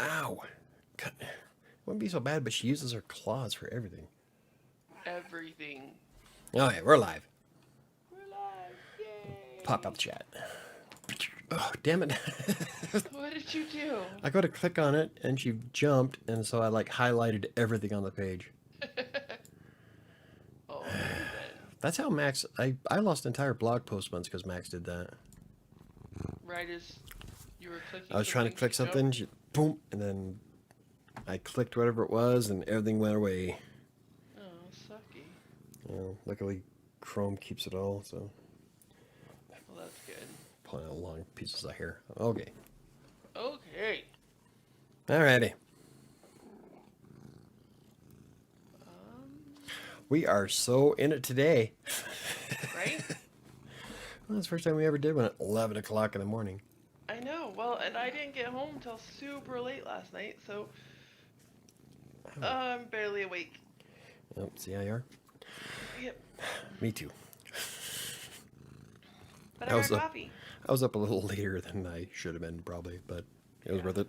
Ow. God. It wouldn't be so bad, but she uses her claws for everything. Everything. Oh, yeah, we're live. We're live. Pop out Yay. the chat. Oh, damn it. What did you do? I go to click on it, and she jumped, and so I, like, highlighted everything on the page. Oh, you then. That's how Max... I lost entire blog post once because Max did that. Right as you were clicking I was trying to something, click she something, jumped? she, boom, and then I clicked whatever it was, and everything went away. Oh, sucky. Luckily, Chrome keeps it all, so... Well, that's good. Pulling out long pieces of hair. Okay. Okay. Alrighty. Um, We are so in it today. right? Well, that's the first time we ever did one at 11 o'clock in the morning. I know. Well, and I didn't get home till super late last night, so I'm barely awake. Oh, see how you are? Yep. Me too. But I I was got up. coffee. I was up a little later than I should have been, probably, but it was worth it.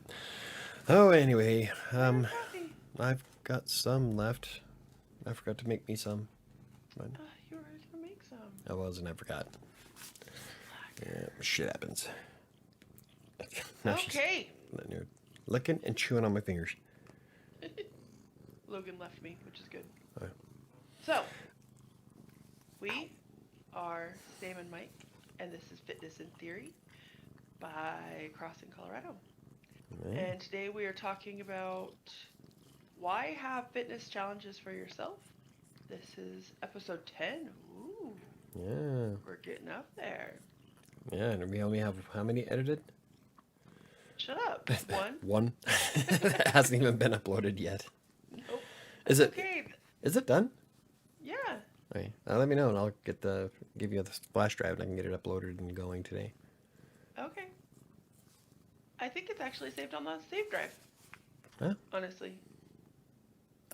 Oh, anyway, Coffee. I've got some left. I forgot to make me some. But You were gonna make some. I was, and I forgot. Yeah, shit happens. Now she's Okay. letting her licking and chewing on my fingers. Logan left me, which is good. Alright. So, we are Sam and Mike, and this is Fitness in Theory by Crossing Colorado. Right. And today we are talking about why have fitness challenges for yourself. This is episode 10. Ooh, Yeah, we're getting up there. yeah, and we only have how many edited? Shut up. One. One. It hasn't even been uploaded yet. Nope. Is it? Okay. Is it done? Yeah. Okay. Let me know, and I'll give you the flash drive, and I can get it uploaded and going today. Okay. I think it's actually saved on the save drive. Huh? Honestly.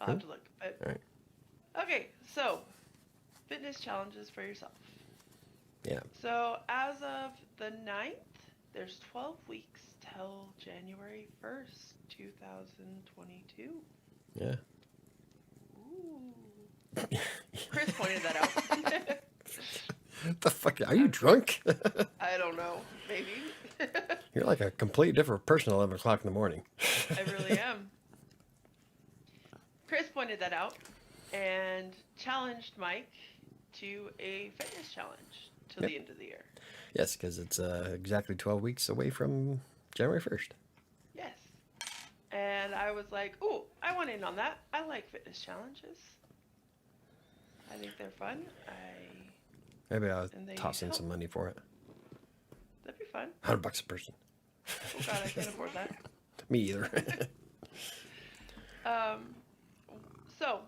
I'll Cool. have to look. But... All right. Okay, so fitness challenges for yourself. Yeah. So as of the 9th, there's 12 weeks till January 1st, 2022. Yeah. Ooh. Chris pointed that out. What the fuck? Are you drunk? I don't know. Maybe. You're like a completely different person at 11 o'clock in the morning. I really am. Chris pointed that out and challenged Mike to a fitness challenge till the end of the year. Yes, because it's exactly 12 weeks away from January 1st. Yes. And I was like, ooh, I want in on that. I like fitness challenges. I think they're fun. Maybe I'll And they toss in help. some money for it. That'd be fun. $100 a person. Oh God, I can't afford that. Me either. So,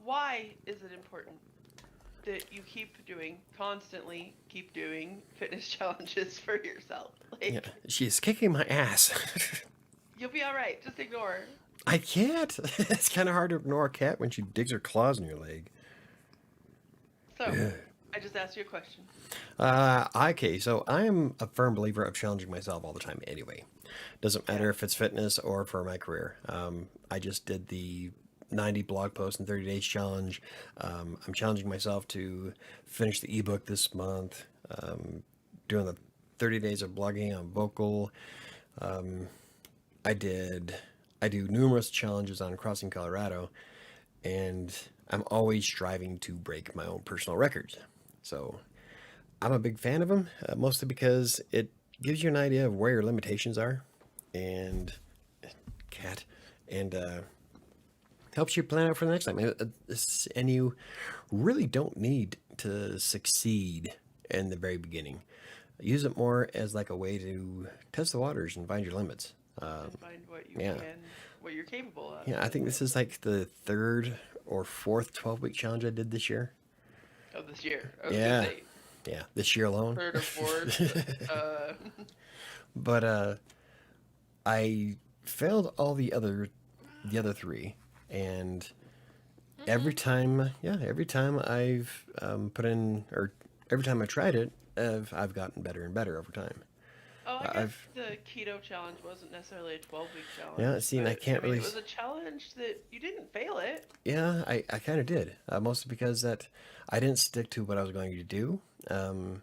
why is it important that you constantly keep doing fitness challenges for yourself? Like, Yeah, she's kicking my ass. you'll be all right. Just ignore. I can't. It's kind of hard to ignore a cat when she digs her claws in your leg. So, I just asked you a question. Okay, so I am a firm believer of challenging myself all the time anyway. Doesn't matter if it's fitness or for my career. I just did the 90 blog posts in 30 days challenge. I'm challenging myself to finish the ebook this month. Doing the 30 days of blogging on Vocal. I do numerous challenges on Crossing Colorado, and I'm always striving to break my own personal records. So I'm a big fan of them, mostly because it gives you an idea of where your limitations are, and helps you plan out for the next time. And you really don't need to succeed in the very beginning. Use it more as like a way to test the waters and find your limits. And find what you yeah. what you're capable of. Yeah, I think this is like the third or fourth 12-week challenge I did this year. Oh, this year. I was Yeah. gonna say Yeah, this year alone. third or fourth. But I failed all the other three, and every time I've put in, or every time I tried it, I've gotten better and better over time. Well, I guess I've the keto challenge wasn't necessarily a 12-week yeah, challenge, see, and I but I can't mean, really. it was a challenge that you didn't fail it. Yeah, I kind of did. Mostly because that I didn't stick to what I was going to do. Um,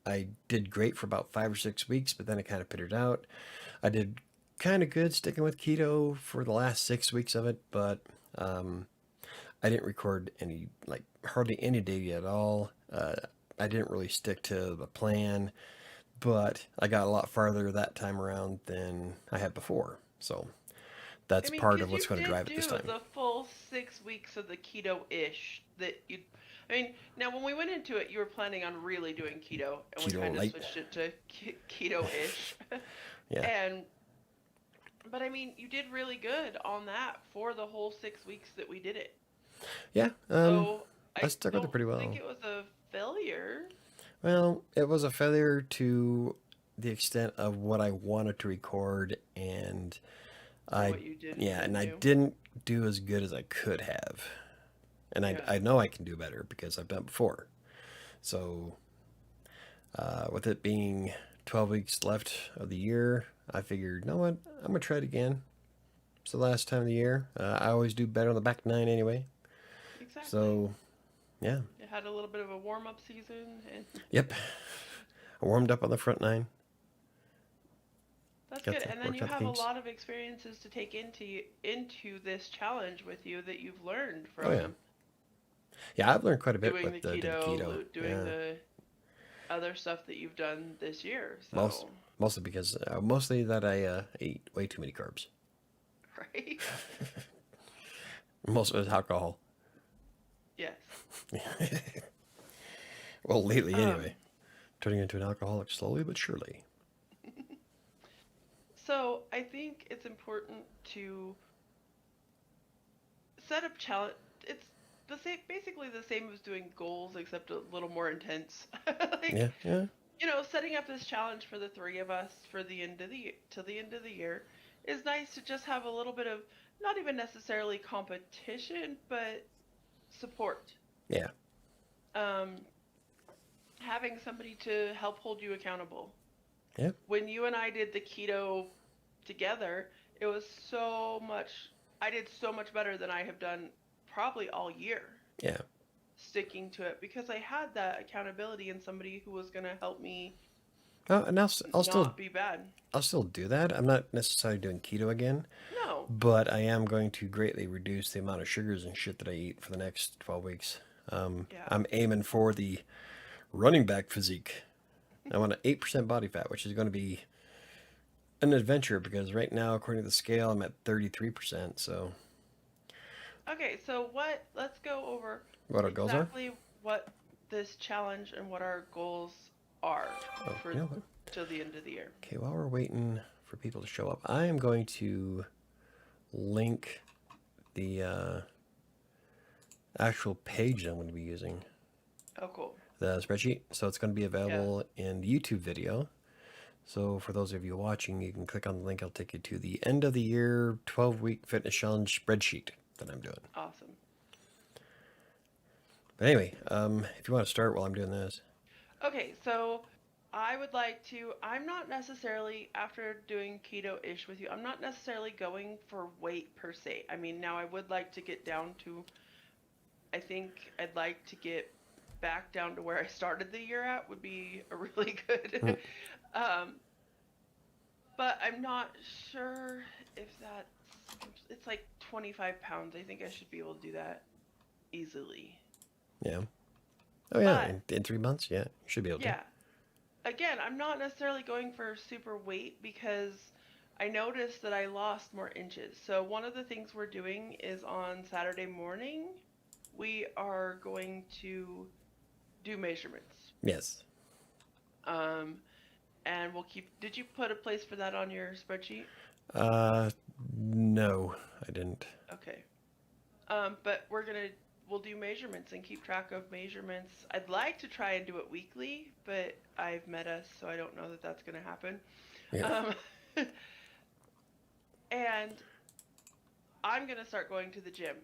I did great for about 5 or 6 weeks, but then it kind of petered out. I did kind of good sticking with keto for the last 6 weeks of it, but um, I didn't record any, like, hardly any data at all. I didn't really stick to the plan, but I got a lot farther that time around than I had before. So I that's mean, part because of what's you going to did drive it this do time. the full 6 weeks of the keto-ish that you. I mean, now when we went into it, you were planning on really doing keto, and we Keto kind of light. switched it to keto-ish. Yeah. And but I mean, you did really good on that for the whole 6 weeks that we did it. Yeah. So I I stuck with it don't pretty think well. it was a failure. Well, it was a failure to the extent of what I wanted to record, and And I, what you did and yeah, and didn't I do. didn't do as good as I could have. And Yeah. I know I can do better because I've done it before. So, with it being 12 weeks left of the year, I figured, you know what, I'm going to try it again. It's the last time of the year. I always do better on the back nine anyway. Exactly. So, yeah. It had a little bit of a warm-up season, and Yep. I warmed up on the front nine. that's Got good. the And then worked you out the have a kinks. lot of experiences to take into this challenge with you that you've learned Oh, yeah. from Yeah, I've learned quite a bit doing with the doing keto, keto. doing Yeah. the other stuff that you've done this year. Most So, mostly because mostly that I ate way too many carbs. right? Most of it is alcohol. Yes. Well, lately Um, anyway, turning into an alcoholic slowly but surely. so I think it's important to set up challenge. It's the same, basically the same as doing goals, except a little more intense. Like, Yeah, yeah, setting up this challenge for the three of us for the end of the till the end of the year is nice to just have a little bit of not even necessarily competition, but support. yeah, Um, having somebody to help hold you accountable. yeah, When you and I did the keto together, it was so much. I did so much better than I have done probably all year yeah. sticking to it because I had that accountability and somebody who was going to help me Oh, and not be bad. I'll still do that. I'm not necessarily doing keto again, No. but I am going to greatly reduce the amount of sugars and shit that I eat for the next 12 weeks. Yeah. I'm aiming for the running back physique. I want an 8% body fat, which is going to be an adventure because right now, according to the scale, I'm at 33%. So, Okay, so let's go over what our goals are? exactly what this challenge and what our goals are Oh, for you know what? till the end of the year. Okay, while we're waiting for people to show up, I am going to link the actual page I'm going to be using, Oh, cool. the spreadsheet. So it's going to be Yeah. available in the YouTube video. So for those of you watching, you can click on the link. I'll take you to the end of the year 12-week fitness challenge spreadsheet that I'm doing. Awesome. But anyway, if you want to start while I'm doing this. Okay, so I would like to. I'm not necessarily, after doing keto ish with you, I'm not necessarily going for weight per se. I mean, now I would like to get down to, I think I'd like to get back down to where I started the year at, would be a really Hmm. good. um, but I'm not sure if that's, it's like 25 pounds. I think I should be able to do that easily. Yeah. Oh yeah, But in 3 months, yeah, you should be able to. yeah, again, I'm not necessarily going for super weight because I noticed that I lost more inches. So one of the things we're doing is on Saturday morning, we are going to do measurements. Yes. Um, and we'll keep. Did you put a place for that on your spreadsheet? Uh, no, I didn't. Okay. But we'll do measurements and keep track of measurements. I'd like to try and do it weekly, but I've met us, so I don't know that that's going to happen. Yeah. Um, and I'm going to start going to the gym.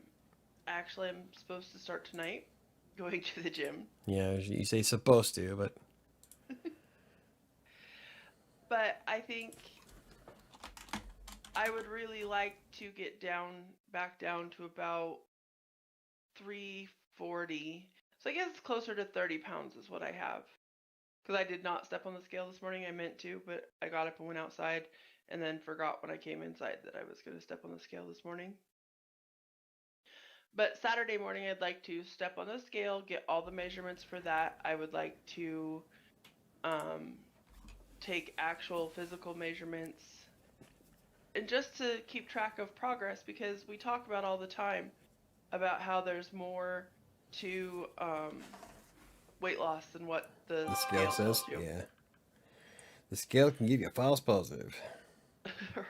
Actually, I'm supposed to start tonight going to the gym. Yeah, you say supposed to, but but I think I would really like to get back down to about 340. So I guess it's closer to 30 pounds is what I have. Because I did not step on the scale this morning. I meant to, but I got up and went outside and then forgot when I came inside that I was going to step on the scale this morning. But Saturday morning, I'd like to step on the scale, get all the measurements for that. I would like to um, take actual physical measurements and just to keep track of progress because we talk about all the time about how there's more to weight loss than what the The scale scale says, tells you. yeah. The scale can give you a false positive.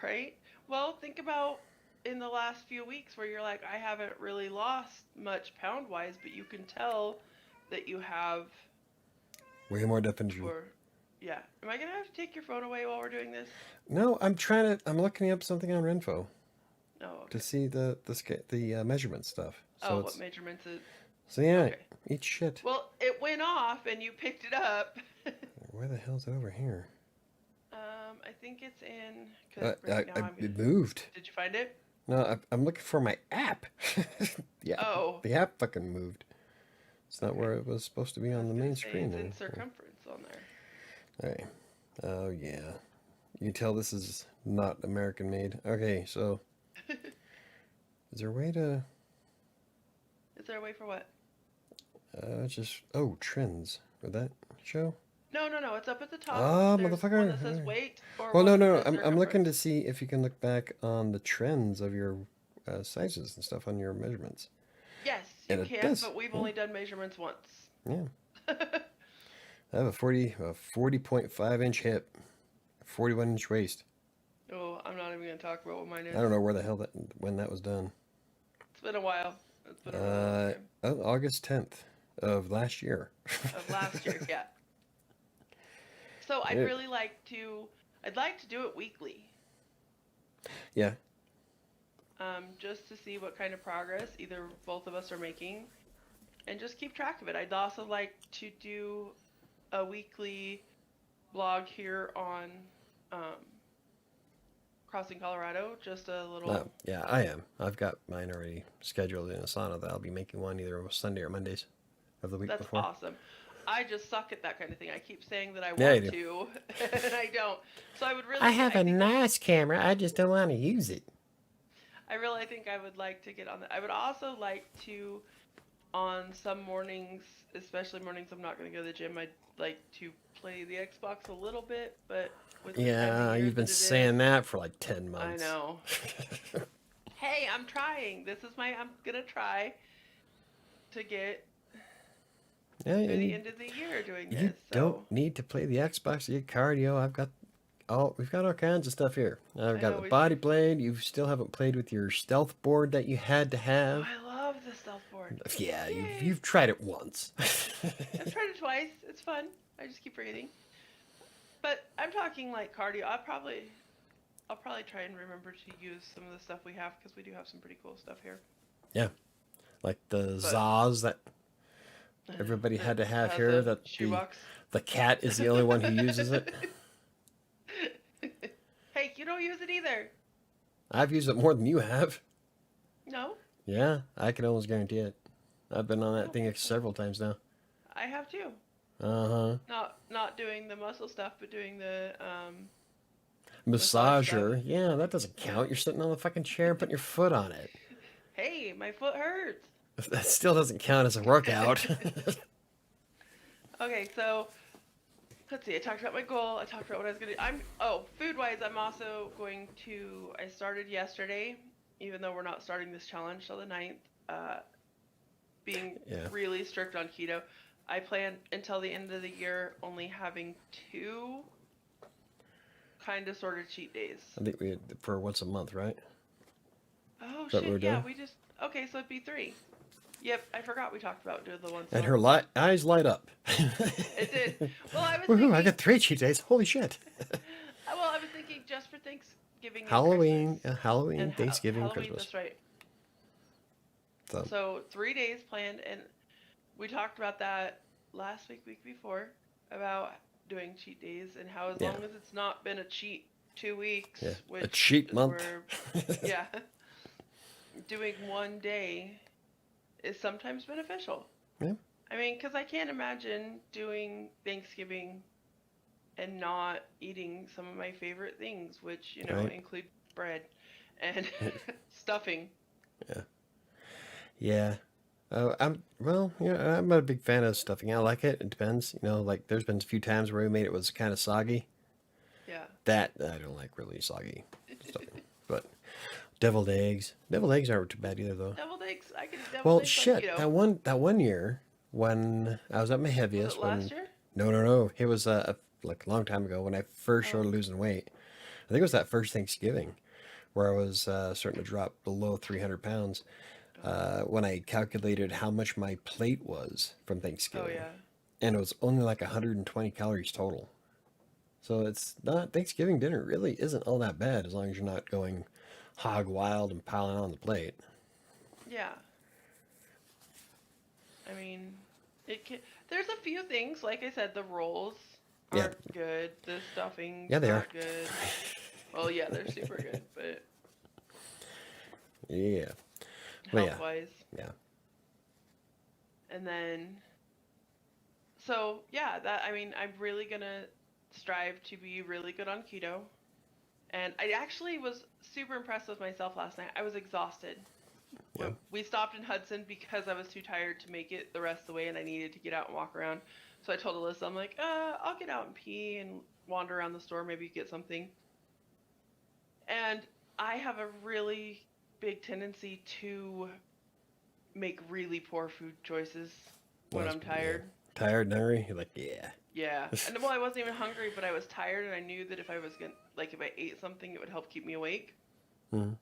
Right? Well, think about in the last few weeks where you're like, I haven't really lost much pound wise, but you can tell that you have. Way more definition. Or, yeah. Am I gonna have to take your phone away while we're doing this? No, I'm looking up something on Renfo Oh, to okay. see the measurement stuff. So Oh, what it's measurements is? so yeah, Okay. eat shit. Well, it went off and you picked it up. Where the hell's it over here? I think it's in. Cause right now I'm. It moved. Did you find it? No, I'm looking for my app. Yeah, Oh. the app fucking moved. It's not Okay. where it was supposed to be I on was the gonna main say screen. it's in Then. circumference on there. Hey. Oh yeah. You can tell this is not American made. Okay, so is there a way to Is there a way for what? just trends? Would that show? No, no, no. It's up at the top. Oh, There's one motherfucker. that says weight or Well, one no, that no, no. says I'm looking to circumference. see if you can look back on the trends of your sizes and stuff on your measurements. Yes, you And it can, does. but we've Yeah. only done measurements once. Yeah. I have a 40.5 inch hip, 41-inch waist. Oh, I'm not even gonna talk about what mine I is. don't know where the hell when that was done. It's been a while. It's been a really long time. August 10th of last year. Of last year, yeah. So It- I'd like to do it weekly. yeah. Just to see what kind of progress either both of us are making, and just keep track of it. I'd also like to do a weekly blog here on um, Crossing Colorado. Just a little. Yeah, I am. I've got mine already scheduled in Asana that I'll be making one either Sunday or Mondays of the week That's before. awesome. I just suck at that kind of thing. I keep saying that I Yeah, you want do. to, and I don't. So I would really. I have I a think nice camera. I just don't want to use it. I really think I would like to get on that. I would also like to, on some mornings, especially mornings I'm not going to go to the gym, I'd like to play the Xbox a little bit, but with the time Yeah, of year you've been that it saying is, that for like 10 I months. know. Hey, I'm trying. I'm going to try to get Yeah, through the you, end of the year doing you this. don't So, need to play the Xbox to get cardio. We've got all kinds of stuff here. I've I got know the we. body blade. You still haven't played with your stealth board that you had to Oh, have. I love the stealth board. Yeah, Yay! you've tried it once. I've tried it twice. It's fun. I just keep forgetting. But I'm talking like cardio. I'll probably try and remember to use some of the stuff we have because we do have some pretty cool stuff here. Yeah, like the But Zaz that everybody that had to have has here. a That shoebox. the cat is the only one who uses it. Hey, you don't use it either. I've used it more than you have. No, Yeah, I can almost guarantee it. I've been on I that don't thing think so. several times now. I have too. Uh-huh. Not doing the muscle stuff, but doing the massage stuff. Massager. Yeah, that doesn't count. You're sitting on the fucking chair and putting your foot on it. Hey, my foot hurts. That still doesn't count as a workout. Okay, so let's see. I talked about my goal. I talked about what I was gonna do. Food wise, I'm also going to. I started yesterday, even though we're not starting this challenge till the 9th. Being Yeah. really strict on keto. I plan until the end of the year only having 2 kind of sort of cheat days. I think we had for once a month, right? Oh Is that what shit! we're Yeah, doing? we just okay. So it'd be 3. Yep, I forgot we talked about doing the once a And month. her eyes light up. It did. Well, I was Woohoo! I thinking. got 3 cheat days. Holy shit! Well, I was thinking just for Thanksgiving and Halloween, Christmas. Halloween, Thanksgiving, Halloween, Christmas. that's right. So, So 3 days planned, and we talked about that last week before, about doing cheat days, and how as Yeah. long as it's not been a cheat Yeah. 2 weeks, A which cheat is month. where, yeah, doing one day is sometimes beneficial. Yeah. I mean, because I can't imagine doing Thanksgiving and not eating some of my favorite things, which, Right. include bread and stuffing. Yeah. Yeah. I'm not a big fan of stuffing. I like it. It depends. Like there's been a few times where we made it was kind of soggy. Yeah. That I don't like really soggy stuffing. But deviled eggs aren't too bad either though. Deviled eggs, I could eat deviled Well, eggs on shit. keto. That one year when I was at my Was it heaviest, last when year? no, it was like a long time ago when I first Oh, started losing weight. I think it was that first Thanksgiving where I was starting to drop below 300 pounds. oh, When I calculated how much my plate was from oh Thanksgiving, yeah. and it was only like 120 calories total. So it's not Thanksgiving dinner really isn't all that bad as long as you're not going hog wild and piling on the plate. Yeah. I mean, it can, there's a few things, like I said, the rolls Yeah, aren't good. The stuffing's yeah, they are. not good. Well, yeah, they're super good, but Yeah, but health yeah, wise. yeah, And then, so yeah, that, I mean, I'm really gonna strive to be really good on keto. And I actually was super impressed with myself last night. I was exhausted. yeah. We stopped in Hudson because I was too tired to make it the rest of the way and I needed to get out and walk around. So I told Alyssa, I'm like, I'll get out and pee and wander around the store, maybe get something. And I have a really big tendency to make really poor food choices when I'm Yeah. tired. Tired and hungry. You're like, yeah. Yeah. And well, I wasn't even hungry, but I was tired and I knew that if I was going to, like, if I ate something, it would help keep me awake. Mhm.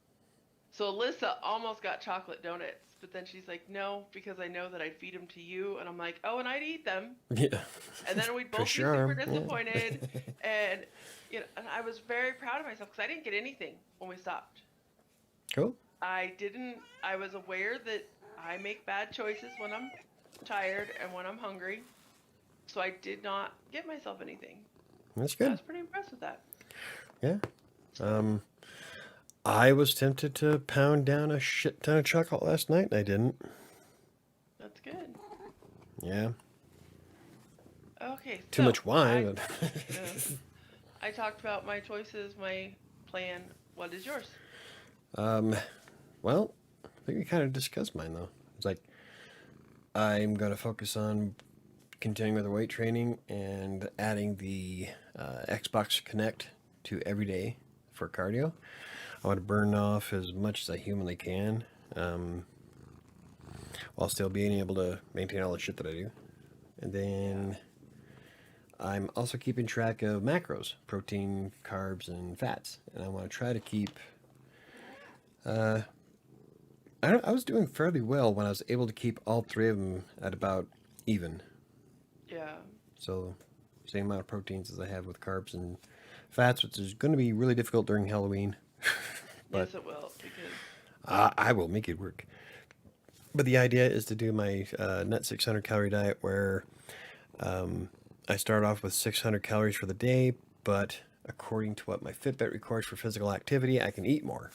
So Alyssa almost got chocolate donuts, but then she's like, no, because I know that I'd feed them to you. And I'm like, oh, and I'd eat them. Yeah. And then we'd For both be super sure. Yeah. disappointed. And, and I was very proud of myself because I didn't get anything when we stopped. Cool. I was aware that I make bad choices when I'm tired and when I'm hungry. So I did not get myself anything. That's I good. was pretty impressed with that. Yeah. So I was tempted to pound down a shit ton of chocolate last night, and I didn't. that's good. Yeah. Okay, Too so much wine, but uh, I talked about my choices, my plan. What is yours? um, well, I think we kind of discussed mine though. It's like I'm gonna focus on continuing with the weight training and adding the Xbox Connect to every day for cardio. I want to burn off as much as I humanly can, um, while still being able to maintain all the shit that I do. And Yeah. then I'm also keeping track of macros, protein, carbs, and fats. And I want to try to keep. Uh, I was doing fairly well when I was able to keep all three of them at about even. Yeah. So, same amount of proteins as I have with carbs and fats, which is going to be really difficult during Halloween. But Yes, it will because I will make it work. But the idea is to do my net 600 calorie diet where I start off with 600 calories for the day, but according to what my Fitbit records for physical activity, I can eat more.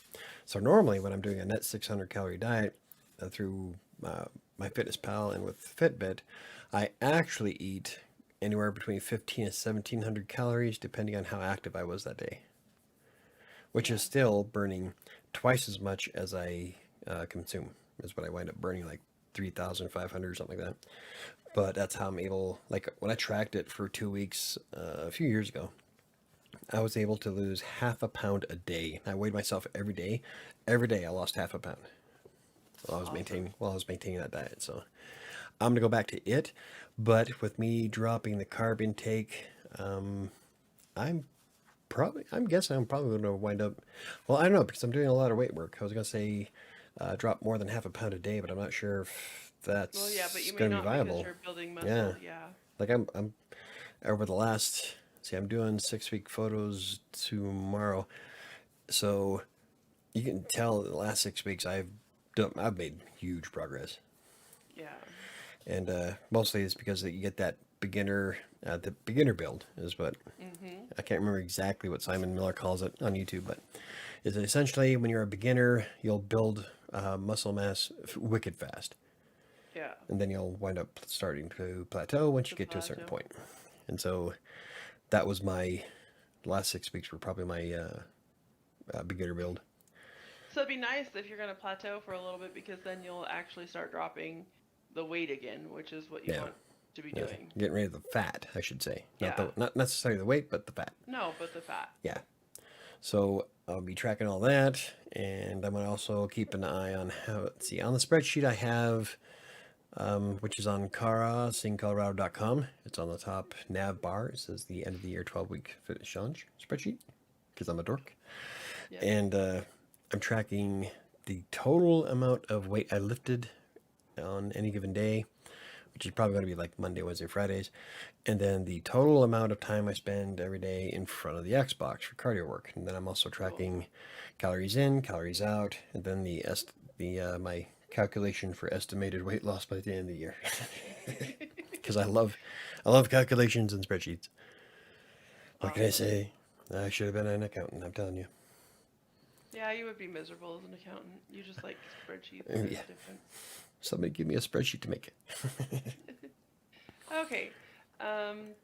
So normally when I'm doing a net 600 calorie diet through my Fitness Pal and with Fitbit, I actually eat anywhere between 15 and 1700 calories depending on how active I was that day, which yeah. is still burning twice as much as I consume. Is what I wind up burning, like 3,500 or something like that. But that's how I'm able, like when I tracked it for 2 weeks a few years ago, I was able to lose half a pound a day. I weighed myself every day. Every day I lost half a pound while Awesome. I was maintaining that diet. So I'm gonna go back to it. But with me dropping the carb intake, um, I'm guessing I'm probably going to wind up. Well, I don't know because I'm doing a lot of weight work. I was going to say drop more than half a pound a day, but I'm not sure if Well, yeah, but that's you may going to be not because viable. you're building Yeah, muscle. Yeah. like I'm over the last. See, I'm doing 6 week photos tomorrow, so you can tell the last 6 weeks I've made huge progress, Yeah. and mostly it's because you get that the beginner build is what Mm-hmm. I can't remember exactly what Simon Miller calls it on YouTube, but is essentially when you're a beginner, you'll build muscle mass wicked fast, Yeah. and then you'll wind up starting to plateau once you The get to a certain plateau. point. And so that was my last 6 weeks were probably my beginner build. So it'd be nice if you're gonna plateau for a little bit because then you'll actually start dropping the weight again, which is what you Yeah, want to be yeah, doing. getting rid of the fat, I should say, Yeah. not necessarily the weight, but the fat. No, but the fat. Yeah. So I'll be tracking all that, and I'm gonna also keep an eye on how. Let's see, on the spreadsheet I have, which is on singcolorado.com. It's on the top nav bar. It says the end of the year 12-week fitness challenge spreadsheet because I'm a dork, Yep. and I'm tracking the total amount of weight I lifted on any given day, which is probably going to be like Monday, Wednesday, Fridays, and then the total amount of time I spend every day in front of the Xbox for cardio work. And then I'm also Cool. tracking calories in, calories out, and then my calculation for estimated weight loss by the end of the year. Because I love calculations and spreadsheets. What can I Awesome. say? I should have been an accountant. I'm telling you. Yeah, you would be miserable as an accountant. You just like spreadsheets. Yeah, It's different. somebody give me a spreadsheet to make it. Okay. And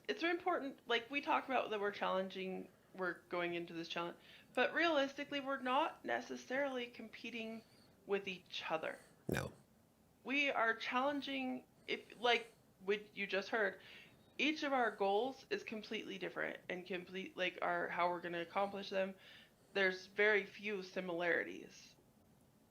it's important. Like we talk about that we're going into this challenge, but realistically, we're not necessarily competing with each other. No. We are challenging. If like what you just heard, each of our goals is completely different and complete like our how we're going to accomplish them. There's very few similarities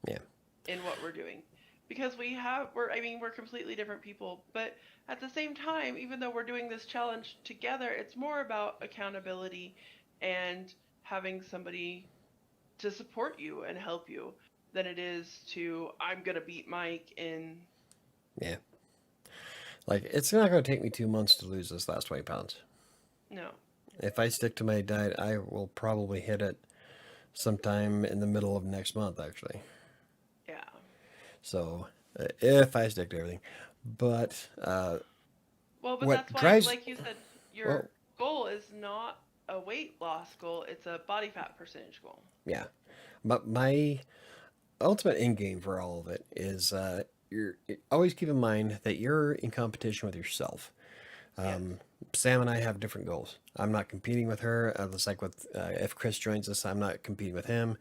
Yeah. in what we're doing because we're completely different people, but at the same time, even though we're doing this challenge together, it's more about accountability and having somebody to support you and help you than it is to I'm going to beat Mike in. Yeah. Like, it's not going to take me 2 months to lose this last 20 pounds. No. If I stick to my diet, I will probably hit it sometime in the middle of next month, actually. Yeah. So, if I stick to everything. But Well, but what that's why, drives, like you said, well, your goal is not a weight loss goal, it's a body fat percentage goal. yeah. But my ultimate end game for all of it is you're always keep in mind that you're in competition with yourself. Yes. Sam and I have different goals. I'm not competing with her. It's like with if Chris joins us, I'm not competing with him.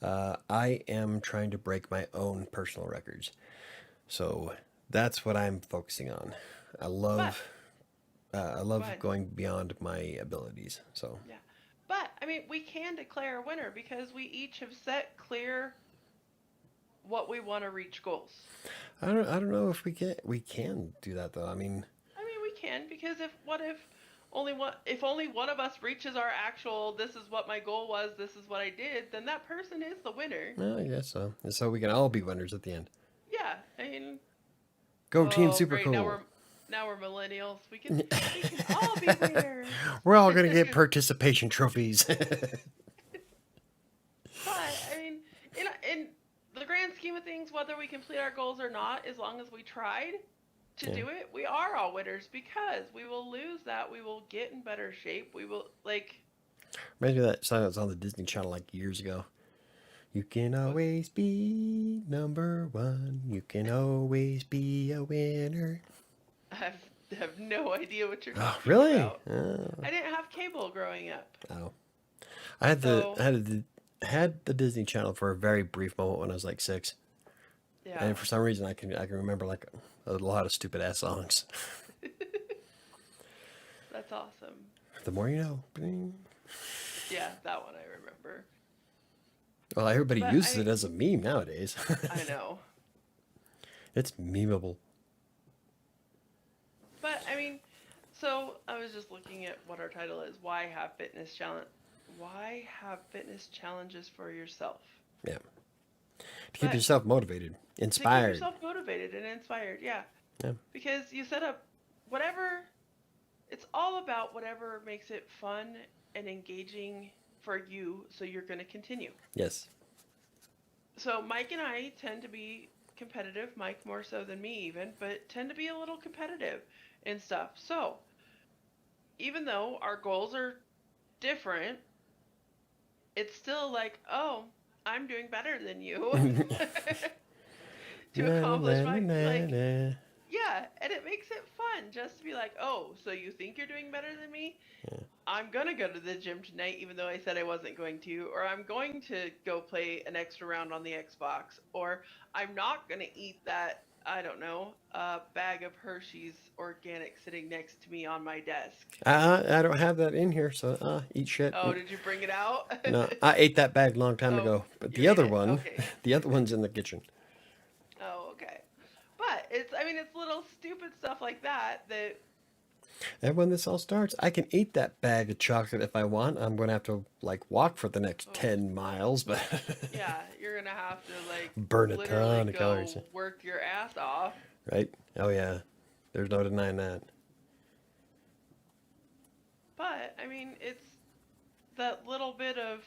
I am trying to break my own personal records. So that's what I'm focusing on. I But, love I go love ahead. going beyond my abilities. So Yeah. But, I mean, we can declare a winner because we each have set clear what we want to reach goals. I don't know if we can do that though. I mean, I mean, we can because if only one of us reaches our actual this is what my goal was, this is what I did, then that person is the winner. well, I guess so. And so we can all be winners at the end. Yeah. I mean, Go team oh, super great. cool. Now we're millennials. We can all be winners. We're all gonna get participation trophies. But I mean, in the grand scheme of things, whether we complete our goals or not, as long as we tried to Yeah. do it, we are all winners because we will lose that. We will get in better shape. We will like Reminds me of that song that was on the Disney Channel like years ago. You can what? always be number one. You can always be a winner. I have no idea what you're Oh, talking really? about. Oh, I didn't have cable growing up, oh. so I had the Disney Channel for a very brief moment when I was like 6, yeah, and for some reason I can remember like a lot of stupid ass songs. that's awesome. The more you know. Bing. Yeah, that one I remember. Well, everybody But I uses mean, it as a meme nowadays. I know. It's memeable. But I mean, so I was just looking at what our title is. Why have fitness challenge? Why have fitness challenges for yourself? Yeah. To keep But yourself motivated, to keep inspired. yourself motivated and inspired, yeah. Yeah. Because you set up whatever, it's all about whatever makes it fun and engaging for you so you're going to continue. Yes. So Mike and I tend to be competitive, Mike more so than me even, but tend to be a little competitive and stuff. So, even though our goals are different, it's still like, oh, I'm doing better than you to Na, na, na, accomplish my, na, like, na. yeah, and it makes it fun just to be like, oh, so you think you're doing better than me? Yeah. I'm gonna go to the gym tonight, even though I said I wasn't going to, or I'm going to go play an extra round on the Xbox, or I'm not gonna eat that, I don't know, bag of Hershey's organic sitting next to me on my desk. I don't have that in here, so eat shit. Oh, did you bring it out? No, I ate that bag a long time Oh, ago. But you the ate other it. one, Okay. the other one's in the kitchen. Oh, okay. But it's, I mean, it's little stupid stuff like that that, And when this all starts, I can eat that bag of chocolate if I want. I'm gonna have to like walk for the next oh, 10 miles, but yeah, you're gonna have to like burn a literally ton of calories, go work your ass off. right? Oh yeah, there's no denying that. But I mean, it's that little bit of,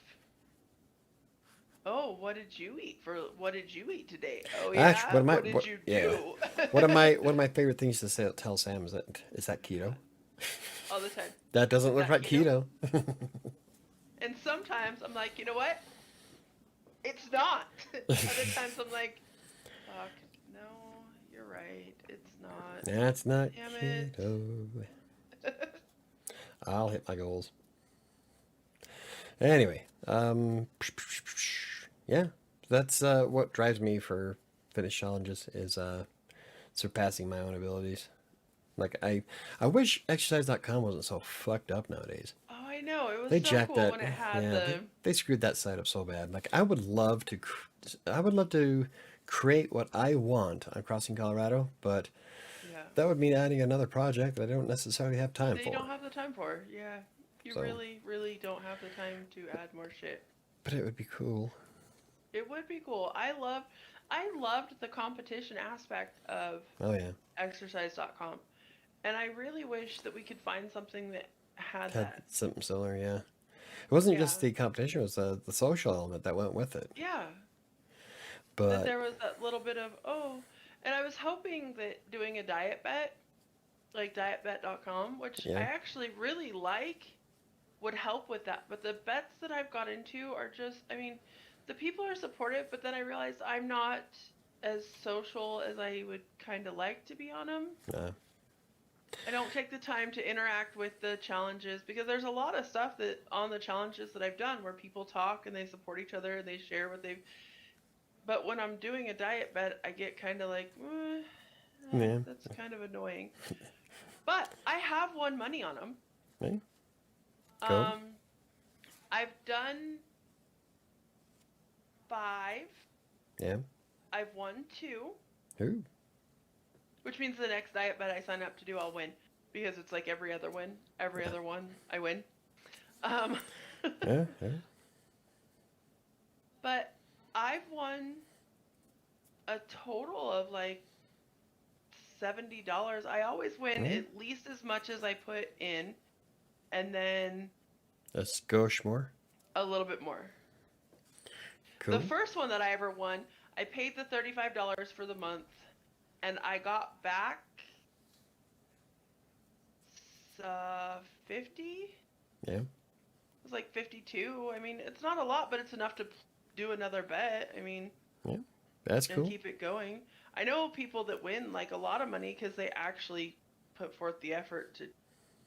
oh, what did you eat today? Oh Actually, yeah, what did you yeah, do? one of my favorite things to say, tell Sam is that keto. All the time. That doesn't Is look that like keto? keto. And sometimes I'm like, you know what? It's not. Other times I'm like, fuck, no, you're right. It's not. That's not Damn it. keto. I'll hit my goals. Anyway, yeah, that's what drives me for fitness challenges is surpassing my own abilities. Like I wish exercise.com wasn't so fucked up nowadays. Oh, I know. It was They so jacked cool that. when it had Yeah, the, they screwed that site up so bad. Like I would love to create what I want on Crossing Colorado, but yeah, that would mean adding another project that I don't necessarily have time that you don't for. have the time for. Yeah. You So, really, really don't have the time to add more shit. but it would be cool. It would be cool. I loved the competition aspect of Oh yeah, exercise.com. And I really wish that we could find something that had had that. something similar. Yeah, it wasn't Yeah. just the competition; it was the social element that went with it. Yeah. That But there was that little bit of, oh, and I was hoping that doing a diet bet, like dietbet.com, which I yeah, actually really like, would help with that. But the bets that I've got into are just, I mean, the people are supportive, but then I realized I'm not as social as I would kind of like to be on them. uh, I don't take the time to interact with the challenges because there's a lot of stuff that on the challenges that I've done where people talk and they support each other and they share what they've. But when I'm doing a diet bet, I get kind of like, yeah, that's kind of annoying. But I have won money on them. right, cool. Um, I've done 5. Yeah, I've won 2, ooh, which means the next diet bet I sign up to do, I'll win because it's like every other win, every yeah, other one I win. Um, yeah, yeah. but I've won a total of like $70. I always win Mm, at least as much as I put in, and then a skosh more. a little bit more. The Cool. first one that I ever won, I paid the $35 for the month, and I got back 50. Yeah, It was like 52. I mean, it's not a lot, but it's enough to do another bet. I mean, yeah, that's and cool. keep it going. I know people that win like a lot of money because they actually put forth the effort to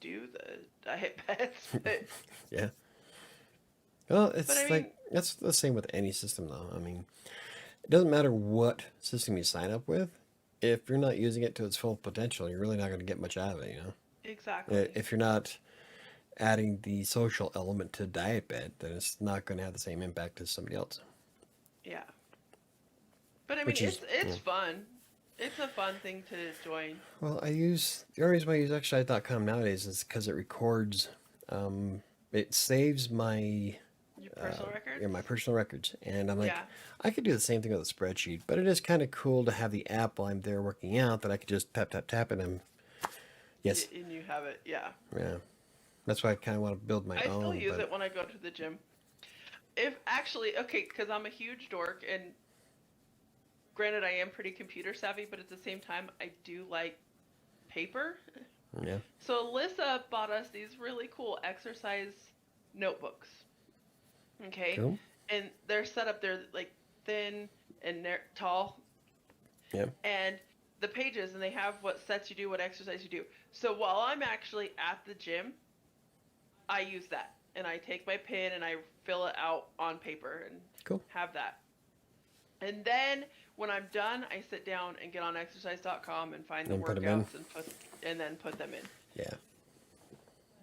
do the diet bets. Yeah. Well, But I it's mean, like that's the same with any system, though. I mean, it doesn't matter what system you sign up with. If you're not using it to its full potential, you're really not going to get much out of it, you know? exactly. If you're not adding the social element to diet bed, then it's not going to have the same impact as somebody else. Yeah. But I mean, Which is, it's fun. It's a fun thing to join. well, the only reason why I use exercise.com nowadays is because it records, it saves Your personal records? my personal records. And I'm like, Yeah. I could do the same thing with a spreadsheet, but it is kind of cool to have the app while I'm there working out that I could just tap, tap, tap, and yes, And you have it. Yeah. yeah. That's why I kind of want to build my I still own, use but it when I go to the gym. If actually, okay, because I'm a huge dork, and granted, I am pretty computer savvy, but at the same time, I do like paper. Yeah. So Alyssa bought us these really cool exercise notebooks. Okay, Cool. and they're set up. They're like thin and they're tall, Yeah. and the pages, and they have what sets you do, what exercise you do. So while I'm actually at the gym, I use that, and I take my pen and I fill it out on paper and Cool. have that. And then when I'm done, I sit down and get on exercise.com and find the And put them in. workouts and then put them in. Yeah.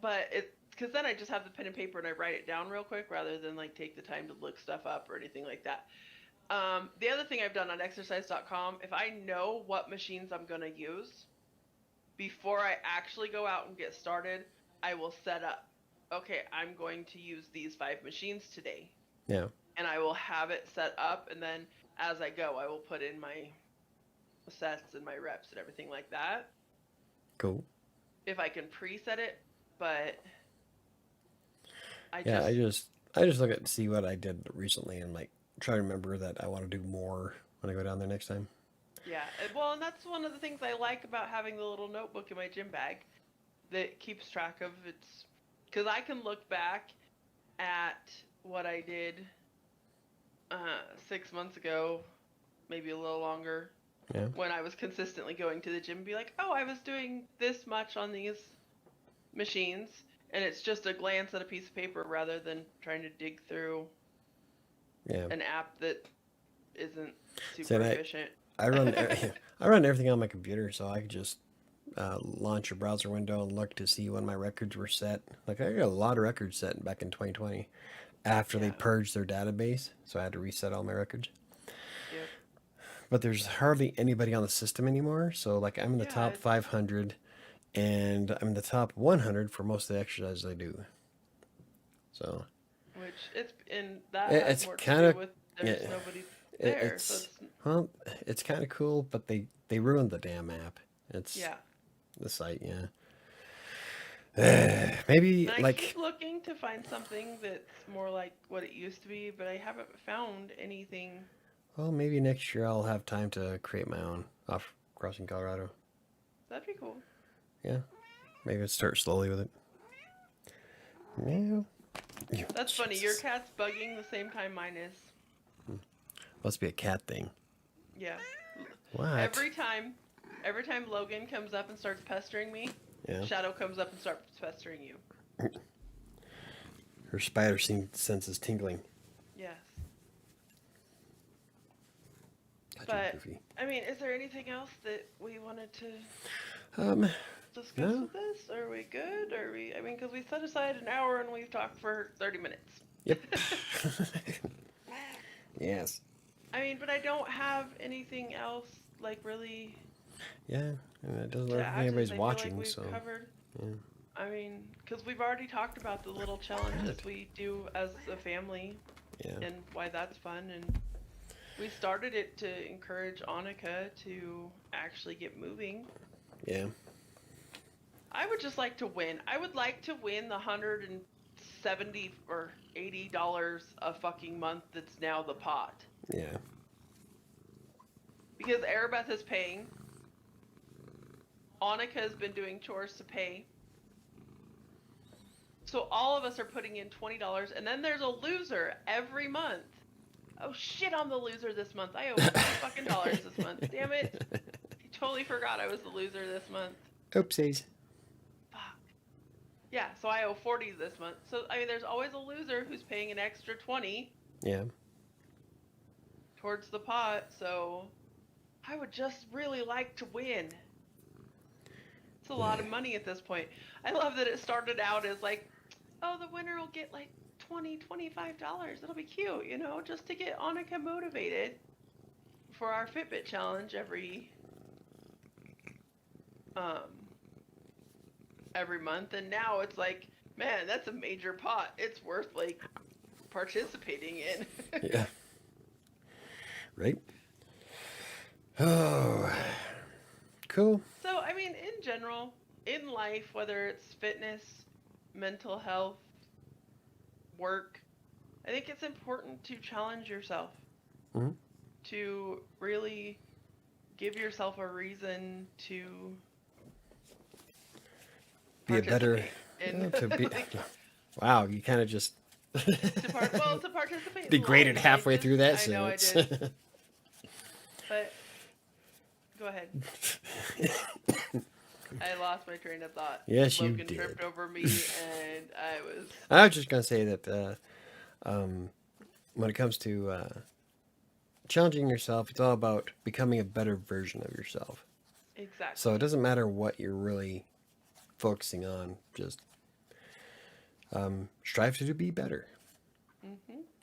But it's because then I just have the pen and paper and I write it down real quick rather than like take the time to look stuff up or anything like that. The other thing I've done on exercise.com, if I know what machines I'm going to use before I actually go out and get started, I will set up. Okay, I'm going to use these 5 machines today. Yeah. And I will have it set up, and then as I go, I will put in my sets and my reps and everything like that. Cool. If I can preset it, but I just look at see what I did recently and like try to remember that I want to do more when I go down there next time. Yeah, well, and that's one of the things I like about having the little notebook in my gym bag that keeps track of its, because I can look back at what I did 6 months ago, maybe a little longer, Yeah. when I was consistently going to the gym and be like, oh, I was doing this much on these machines, and it's just a glance at a piece of paper rather than trying to dig through an app that isn't super efficient. I run I run everything on my computer, so I could just launch a browser window and look to see when my records were set. Like I got a lot of records set back in 2020 after they purged their database, so I had to reset all my records. Yep. But there's hardly anybody on the system anymore, so like I'm in the Yeah, top 500 and I'm in the top 100 for most of the exercises I do. So which it's and that it- has it's more to kind do of with there's yeah, nobody there, so it's well, it's kind of cool, but they ruined the damn app. It's yeah. the site, yeah. Maybe And I like keep looking to find something that's more like what it used to be, but I haven't found anything. well, maybe next year I'll have time to create my own off crossing Colorado. That'd be cool. Yeah, maybe I'll start slowly with it. Meow. That's funny. Your cat's bugging the same time mine is. Must be a cat thing. Yeah. What? Every time Logan comes up and starts pestering me, Yeah. Shadow comes up and starts pestering you. Her spider sense is tingling. Yes. God, But goofy. I mean, is there anything else that we wanted to discuss No. with this? Are we good? Are we? I mean, because we set aside an hour and we've talked for 30 minutes. Yep. Yes. I mean, but I don't have anything else like really Yeah. And it doesn't to look like add to this. anybody's I watching, feel like so we've covered. yeah. I mean, because we've already talked about the little challenges we do as a family Yeah. and why that's fun. And we started it to encourage Annika to actually get moving. Yeah. I would just like to win. I would like to win the $170 or $80 a fucking month that's now the pot. Yeah. Because Arabeth is paying. Annika has been doing chores to pay. So all of us are putting in $20, and then there's a loser every month. Oh shit, I'm the loser this month. I owe $40 fucking dollars this month. Damn it. I totally forgot I was the loser this month. Oopsies. Fuck. Yeah, so I owe 40 this month. So I mean there's always a loser who's paying an extra 20 Yeah. towards the pot, so I would just really like to win. It's a lot of money at this point. I love that it started out as like, oh, the winner will get like $20, $25. It'll be cute, you know, just to get Annika motivated for our Fitbit challenge every month. And now it's like, man, that's a major pot. It's worth like participating in. Yeah. Right? Oh. Cool. So, I mean, in general, in life, whether it's fitness, mental health, work, I think it's important to challenge yourself. Mhm. to really give yourself a reason to Be a better, participate in to be. like Wow, you kind of just to participate in degraded life. Like halfway just through that I know I sentence. did, but go ahead. I lost my train of thought. Yes, you Logan did. tripped over me, and I was I was just gonna say that when it comes to challenging yourself, it's all about becoming a better version of yourself. So it exactly. doesn't matter what you're really focusing on. Just strive to be better. Hmm.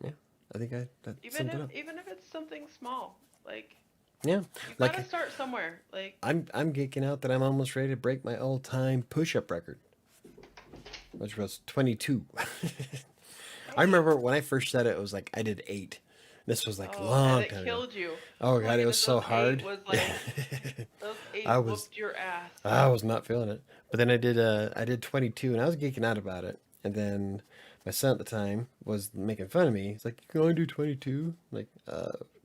Yeah, I think that sums it up. Even if it's something small, like Yeah, you gotta like start somewhere. Like I'm geeking out that I'm almost ready to break my all-time push-up record, which was 22. I hey, remember when I first said it, it was like I did 8. This was like oh, and long it time ago. killed you. Oh Oh my god, it was goodness, so those eight hard. was Yeah, like those I eight was whooped your ass. I was not feeling it. But then I did 22 and I was geeking out about it. And then my son at the time was making fun of me. He's like, "You can only do 22?" Like,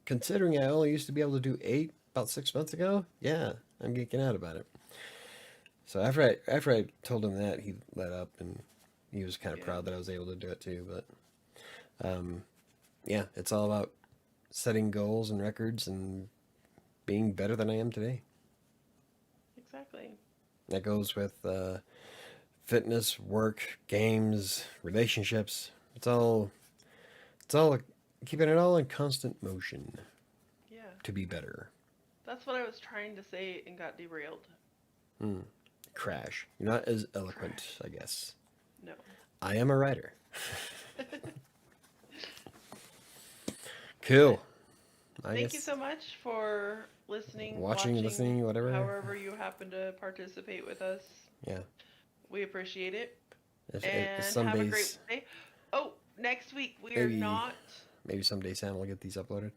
considering I only used to be able to do 8 about 6 months ago, yeah, I'm geeking out about it. So after I told him that, he let up and he was kind of Yeah, proud that I was able to do it too. But yeah, it's all about setting goals and records and being better than I am today. exactly. That goes with fitness, work, games, relationships. It's all keeping it all in constant motion Yeah, to be better. that's what I was trying to say and got derailed. Hmm. Crash. You're not as eloquent, Crash. I guess. No. I am a writer. Cool. But I thank you guess so much for listening, watching, watching, listening, whatever. however you happen to participate with us. Yeah. We appreciate it. If And some have a great days, day. Oh, next week we are maybe not. maybe someday Sam will get these uploaded.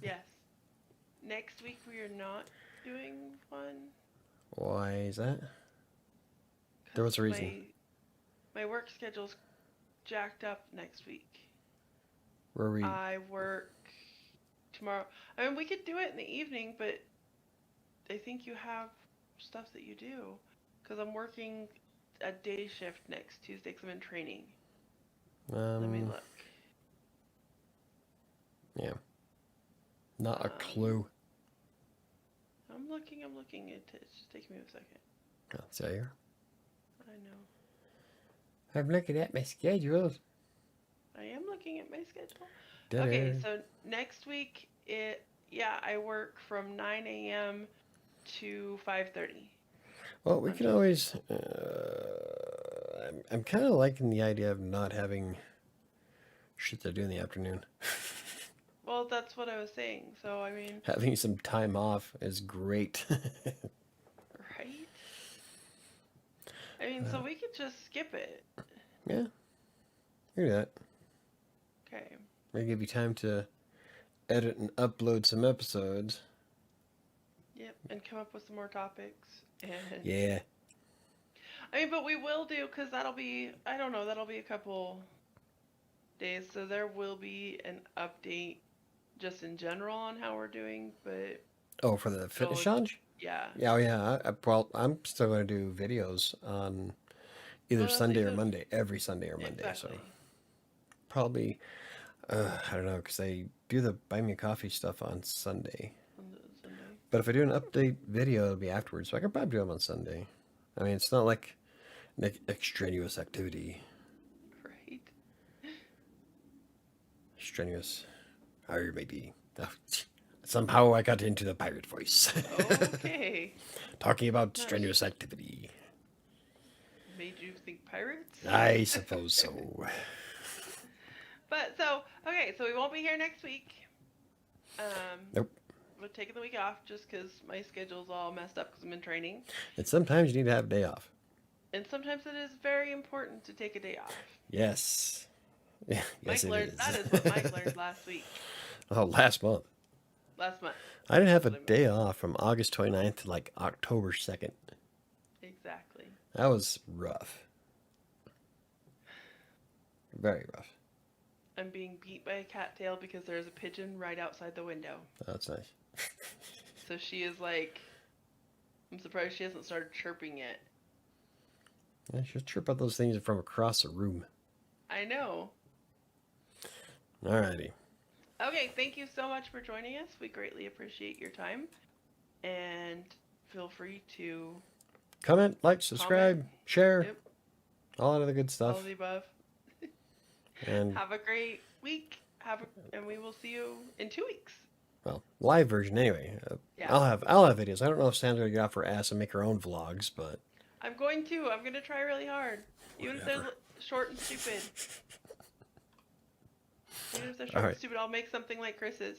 Yes. Next week we are not doing one Why is that? There because was a reason. my work schedule's jacked up next week. Were we? I work tomorrow. I mean, we could do it in the evening, but I think you have stuff that you do because I'm working a day shift next Tuesday because I'm in training. Let me Um. look. Yeah. Not a Um, clue. I'm looking. I'm looking. It's just taking me a second. Oh, see here. I know. I'm looking at my schedules. I am looking at my schedule. Okay, Da-da. so next week yeah, I work from 9 a.m. to 5:30 Well, we on can Tuesday. always. I'm kind of liking the idea of not having shit to do in the afternoon. Well, that's what I was saying. So, I mean, Having some time off is great. right? I mean, so we could just skip it. Yeah, hear that. Okay. We're gonna give you time to edit and upload some episodes. Yep, and come up with some more topics. And Yeah. I mean, but we will do because that'll be I don't know, that'll be a couple days. So there will be an update just in general on how we're doing, but Oh, for the fitness it'll challenge? yeah. Yeah, oh yeah. Well, I'm still gonna do videos on either Well, that's what you Sunday or said. Monday, every Sunday or Monday. So Exactly. probably, I don't know, because I do the buy me a coffee stuff on Sunday. On the Sunday. But if I do an update video, it'll be afterwards. So I could probably do them on Sunday. I mean, it's not like an extraneous activity. Right? Strenuous, however it may be. Somehow I got into the pirate voice. Okay. Talking about Nice. strenuous activity. Made you think pirates? I suppose so. But so, okay, so we won't be here next week. Um, Nope. we're taking the week off just because my schedule's all messed up because I'm in training. And sometimes you need to have a day off. And sometimes it is very important to take a day off. Yes. Yeah, yes, Mike it learned, is. that is what Mike learned last week, Oh, last month. last month. I didn't have That's a what I meant. day off from August 29th to like October 2nd. Exactly. That was rough. Very rough. I'm being beat by a cattail because there's a pigeon right outside the window. That's nice. So she is like, I'm surprised she hasn't started chirping yet. Yeah, just chirp out those things from across the room. I know. Alrighty. Okay, thank you so much for joining us. We greatly appreciate your time. And feel free to Comment, like, subscribe, comment. share, Yep, all that other good all stuff. of the above. And Have a great week. And we will see you in 2 weeks. well, live version anyway. Yeah. I'll have videos. I don't know if Sam's gonna get off her ass and make her own vlogs, but I'm going to. I'm going to try really hard. Even if they're whatever. short and stupid. Even if they're All short right. and stupid, I'll make something like Chris's.